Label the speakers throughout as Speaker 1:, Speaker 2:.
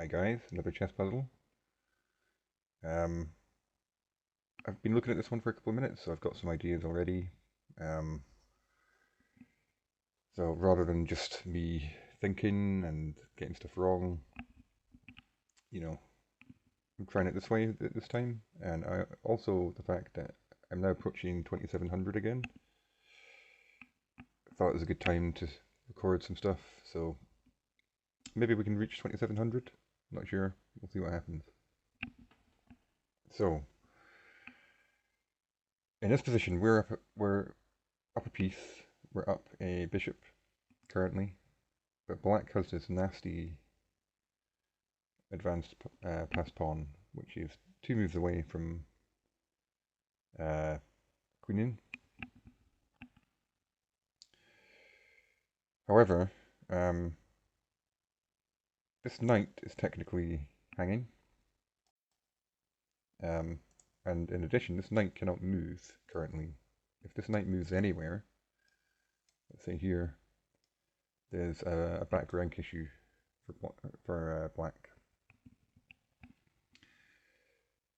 Speaker 1: Hi guys, another chess puzzle. Um, I've been looking at this one for a couple of minutes, so I've got some ideas already. Um, so rather than just me thinking and getting stuff wrong, you know, I'm trying it this way this time. And also the fact that I'm now approaching 2700 again. I thought it was a good time to record some stuff, so maybe we can reach 2700. Not sure. We'll see what happens. So in this position, we're up a piece. We're up a bishop currently. But black has this nasty advanced passed pawn, which is two moves away from uh, queen in. However, um, this knight is technically hanging, um, and in addition, this knight cannot move currently. If this knight moves anywhere, let's say here, there's a back rank issue for black.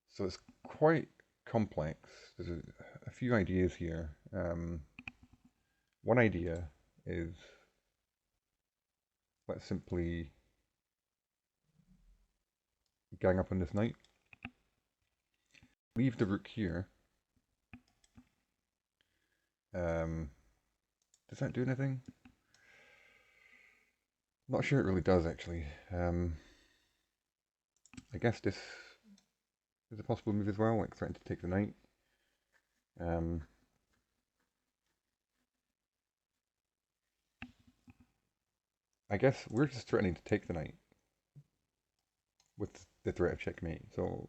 Speaker 1: So it's quite complex. There's a few ideas here. One idea is let's simply gang up on this knight. Leave the rook here. Does that do anything? Not sure it really does actually. I guess this is a possible move as well, like threatening to take the knight. I guess we're just threatening to take the knight with the threat of checkmate. So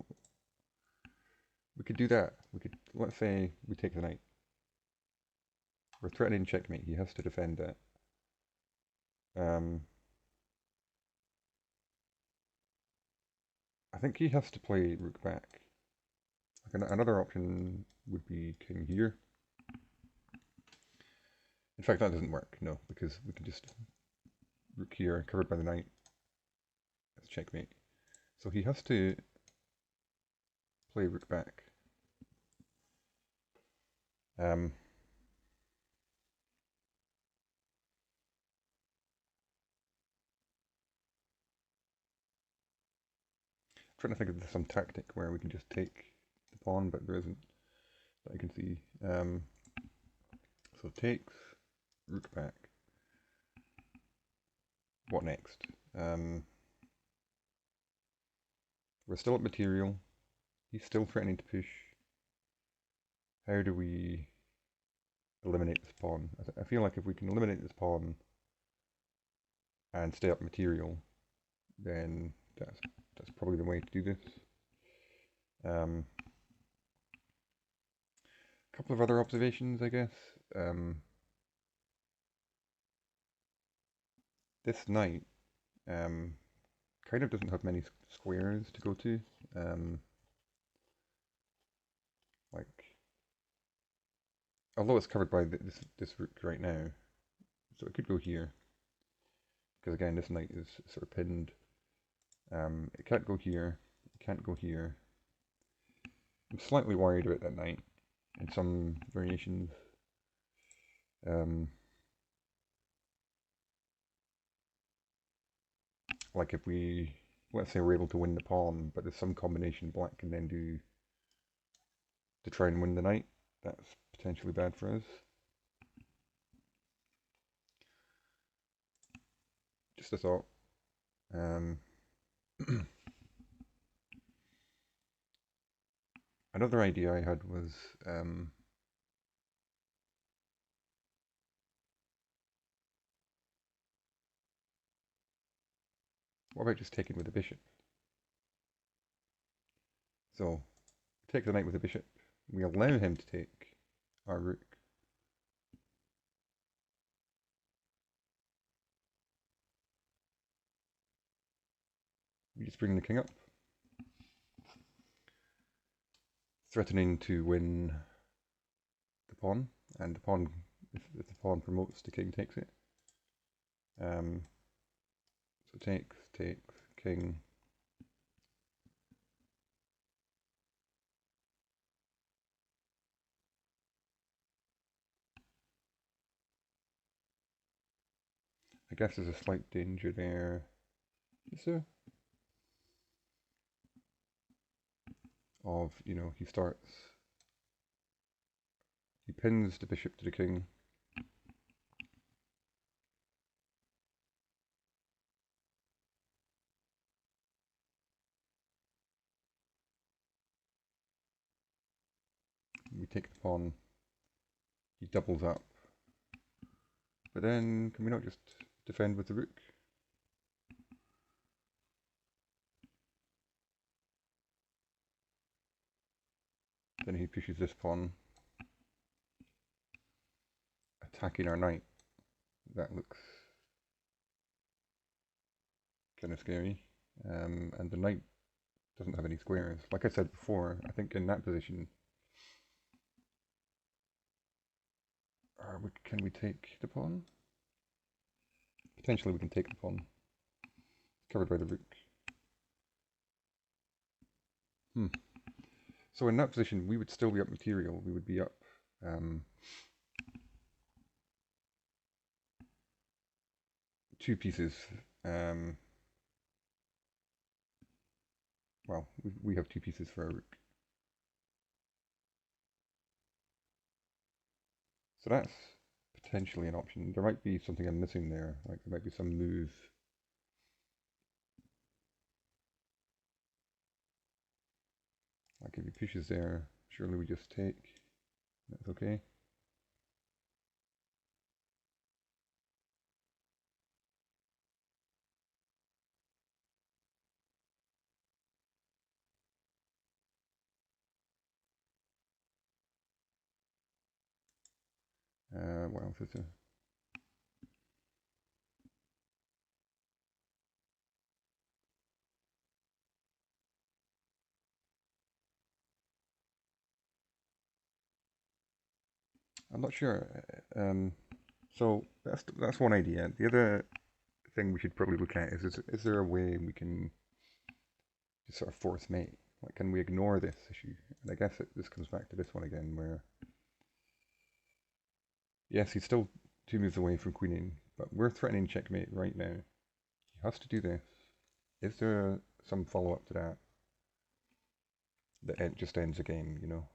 Speaker 1: we could do that. We could, let's say we take the knight. We're threatening checkmate. He has to defend that. I think he has to play rook back. Like another option would be king here. In fact, that doesn't work, no, because we can just rook here, covered by the knight. That's checkmate. So he has to play rook back. Um, trying to think of some tactic where we can just take the pawn, but there isn't that I can see. So takes, rook back. What next? We're still at material. He's still threatening to push. How do we eliminate this pawn? I feel like if we can eliminate this pawn and stay up material, then that's probably the way to do this. A couple of other observations, I guess. This knight kind of doesn't have many squares to go to. Like, although it's covered by this rook right now, so it could go here. Because again, this knight is sort of pinned. It can't go here. It can't go here. I'm slightly worried about that knight in some variations. Like if we, let's say we're able to win the pawn, but there's some combination black can then do to try and win the knight, that's potentially bad for us. Just a thought. Another idea I had was what about just taking with the bishop? So take the knight with the bishop. We allow him to take our rook. We just bring the king up, threatening to win the pawn, and the pawn, if the pawn promotes, the king takes it. So takes, king. I guess there's a slight danger there. Is there? Of, you know, he pins the bishop to the king. We take the pawn. He doubles up. But then, can we not just defend with the rook? Then he pushes this pawn, attacking our knight. That looks kind of scary. And the knight doesn't have any squares. Like I said before, I think in that position, can we take the pawn? Potentially we can take the pawn. Covered by the rook. So in that position, we would still be up material. We would be up two pieces. Well, we have two pieces for our rook. So that's potentially an option. There might be something I'm missing there. Like there might be some move. Like if he pushes there, surely we just take. That's okay. What else is there? I'm not sure. So that's one idea. The other thing we should probably look at is there a way we can just sort of force mate? Like, can we ignore this issue? And I guess this comes back to this one again, where yes, he's still two moves away from queening, but we're threatening checkmate right now. He has to do this. Is there some follow-up to that that just ends the game, you know?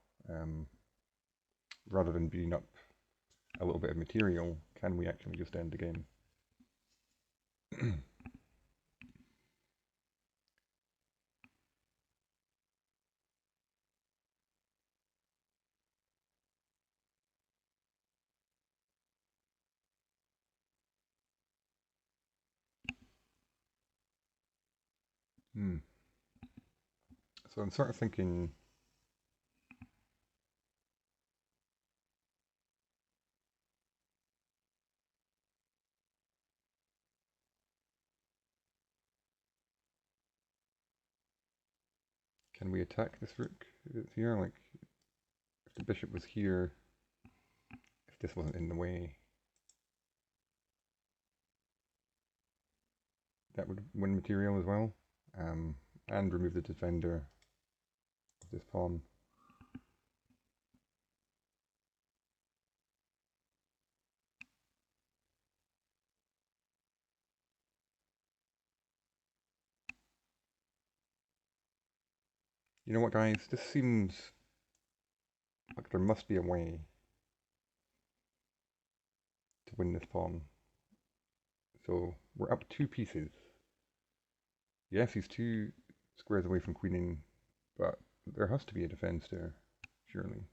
Speaker 1: Rather than beating up a little bit of material, can we actually just end the game? So I'm sort of thinking, can we attack this rook? It's here, like, if the bishop was here, if this wasn't in the way, that would win material as well, and remove the defender of this pawn. You know what, guys? This seems like there must be a way to win this pawn. So we're up two pieces. Yes, he's two squares away from queening, but there has to be a defense there, surely.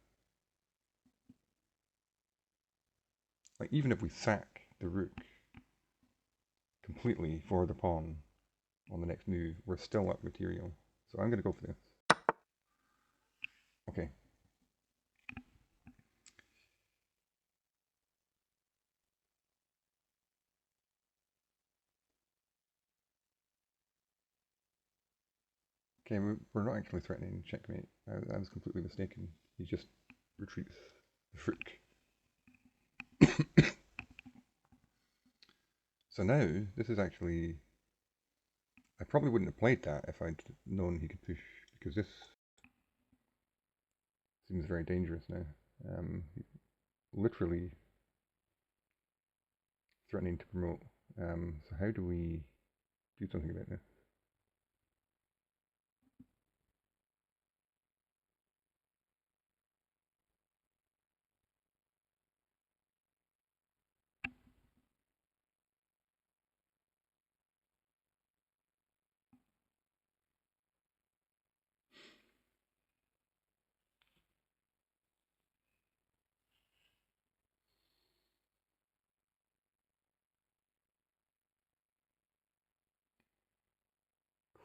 Speaker 1: Like, even if we sack the rook completely for the pawn on the next move, we're still up material. So I'm going to go for this. Okay. Okay, we're not actually threatening checkmate. I was completely mistaken. He just retreats the rook. So now, this is actually... I probably wouldn't have played that if I'd known he could push, because this seems very dangerous now. Literally threatening to promote So how do we do something about this?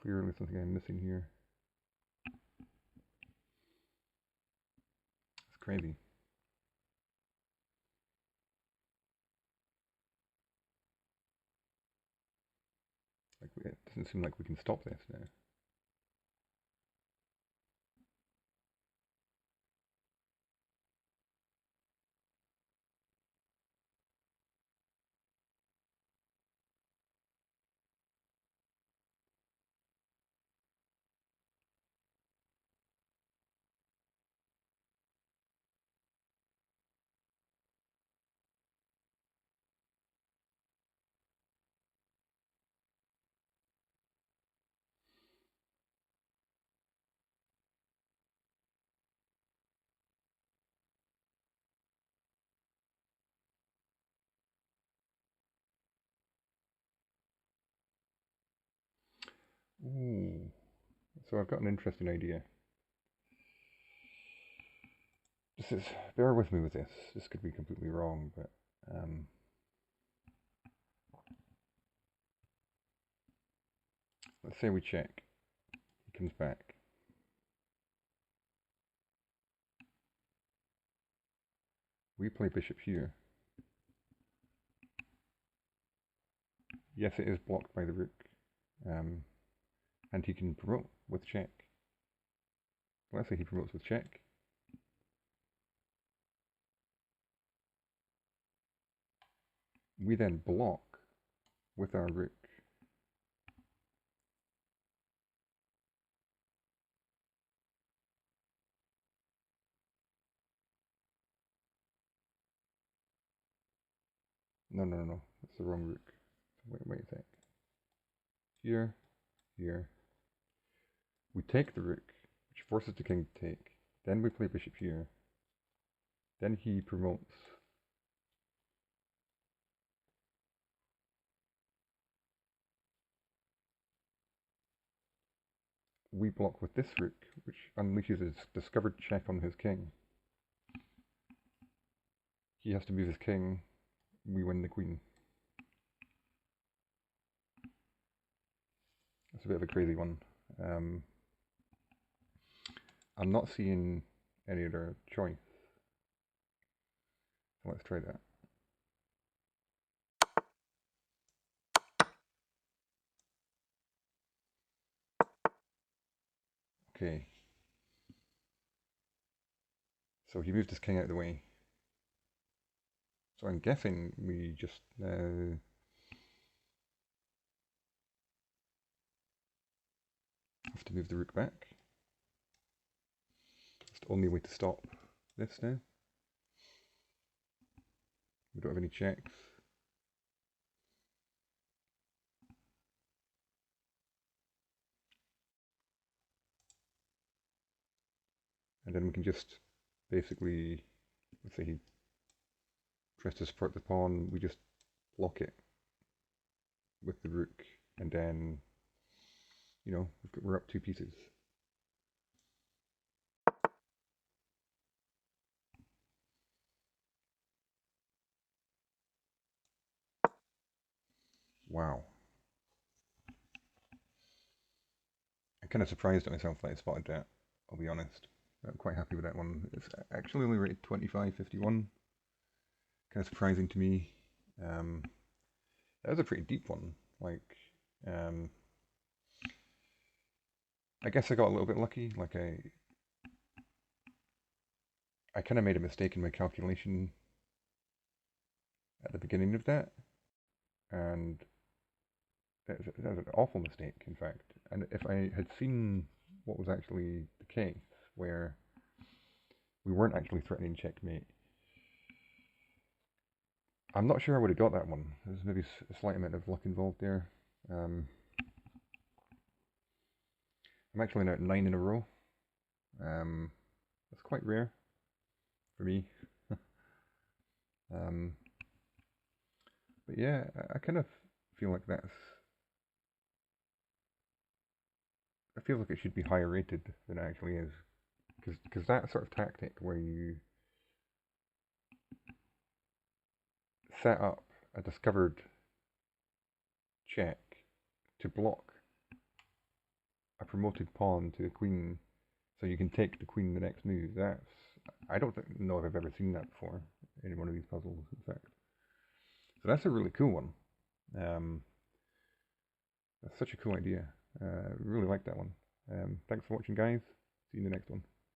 Speaker 1: Clearly something I'm missing here. It's crazy. Like, it doesn't seem like we can stop this now. Ooh. So I've got an interesting idea. Bear with me with this. This could be completely wrong, but let's say we check. He comes back. We play bishop here. Yes, it is blocked by the rook. And he can promote with check. Let's say he promotes with check. We then block with our rook. No. That's the wrong rook. Wait a sec. Here, here. We take the rook, which forces the king to take. Then we play bishop here. Then he promotes. We block with this rook, which unleashes his discovered check on his king. He has to move his king. We win the queen. That's a bit of a crazy one. I'm not seeing any other choice. So let's try that. Okay. So he moved his king out of the way. So I'm guessing we just now have to move the rook back. It's the only way to stop this now. We don't have any checks. And then we can just basically, let's say he tries to support the pawn, we just block it with the rook, and then, you know, we're up 2 pieces. Wow. I'm kind of surprised at myself that I spotted that, I'll be honest. I'm quite happy with that one. It's actually only rated 2551. Kind of surprising to me. That was a pretty deep one. Like, I guess I got a little bit lucky. Like, I kind of made a mistake in my calculation at the beginning of that, and that was an awful mistake, in fact. And if I had seen what was actually the case, where we weren't actually threatening checkmate, I'm not sure I would have got that one. There's maybe a slight amount of luck involved there. I'm actually now at 9 in a row. That's quite rare for me. um, but yeah, I kind of feel like that's. It feels like it should be higher rated than it actually is, because that sort of tactic where you set up a discovered check to block a promoted pawn to the queen, so you can take the queen the next move. That's I don't know if I've ever seen that before in one of these puzzles. In fact, so that's a really cool one. Um, that's such a cool idea. Really like that one. Thanks for watching, guys. See you in the next one.